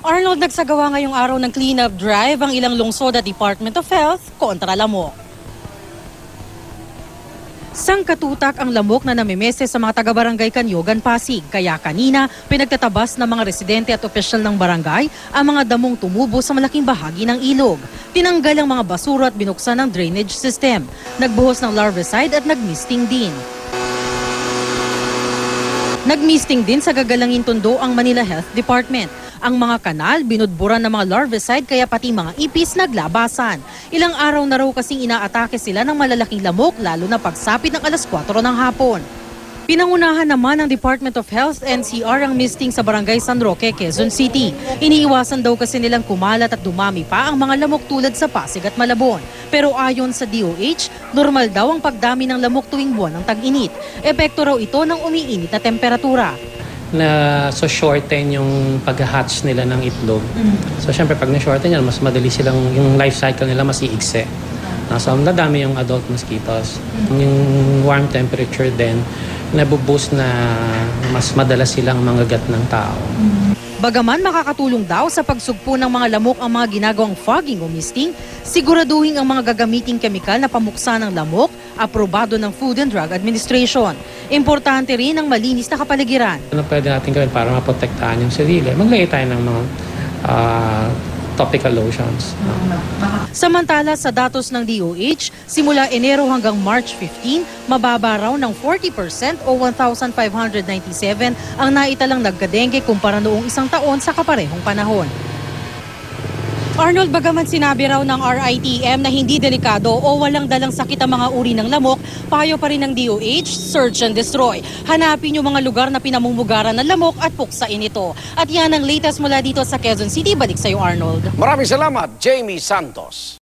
Arnold, nagsagawa ngayong araw ng clean-up drive ang ilang lungsod at Department of Health kontra lamok. Sangkatutak ang lamok na namimese sa mga taga-barangay Kanyogan, Pasig. Kaya kanina, pinagtatabas ng mga residente at opisyal ng barangay ang mga damong tumubo sa malaking bahagi ng ilog. Tinanggal ang mga basura at binuksan ang drainage system. Nagbuhos ng larvicide at nagmisting din. Nagmisting din sa Gagalangin Tondo ang Manila Health Department. Ang mga kanal, binudburan ng mga larvicide kaya pati mga ipis naglabasan. Ilang araw na raw kasing inaatake sila ng malalaking lamok lalo na pagsapit ng alas 4 ng hapon. Pinangunahan naman ng Department of Health NCR ang misting sa Barangay San Roque, Quezon City. Iniiwasan daw kasi nilang kumalat at dumami pa ang mga lamok tulad sa Pasig at Malabon. Pero ayon sa DOH, normal daw ang pagdami ng lamok tuwing buwan ng tag-init. Epekto raw ito ng umiinit na temperatura. So shorten yung pag-hatch nila ng itlog. So syempre pag na-shorten yan, mas madali silang, yung life cycle nila mas iigse. So nadami yung adult mosquitoes. Yung warm temperature din, nabuboost na mas madalas silang mangagat ng tao. Bagaman makakatulong daw sa pagsugpo ng mga lamok ang mga ginagawang fogging o misting, siguraduhin ang mga gagamiting kemikal na pamuksa ng lamok, aprobado ng Food and Drug Administration. Importante rin ang malinis na kapaligiran. Ano pwede natin gawin para maprotektahan yung sarili? Maglagay tayo ng mga topical lotions. Samantala sa datos ng DOH, simula Enero hanggang March 15, mababa raw ng 40% o 1,597 ang naitalang nagkadengge kumpara noong isang taon sa kaparehong panahon. Arnold, bagaman sinabi raw ng RITM na hindi delikado o walang dalang sakit ang mga uri ng lamok, payo pa rin ng DOH, search and destroy. Hanapin yung mga lugar na pinamumugaran ng lamok at puksain ito. At yan ang latest mula dito sa Quezon City. Balik sa iyo, Arnold. Maraming salamat, Jamie Santos.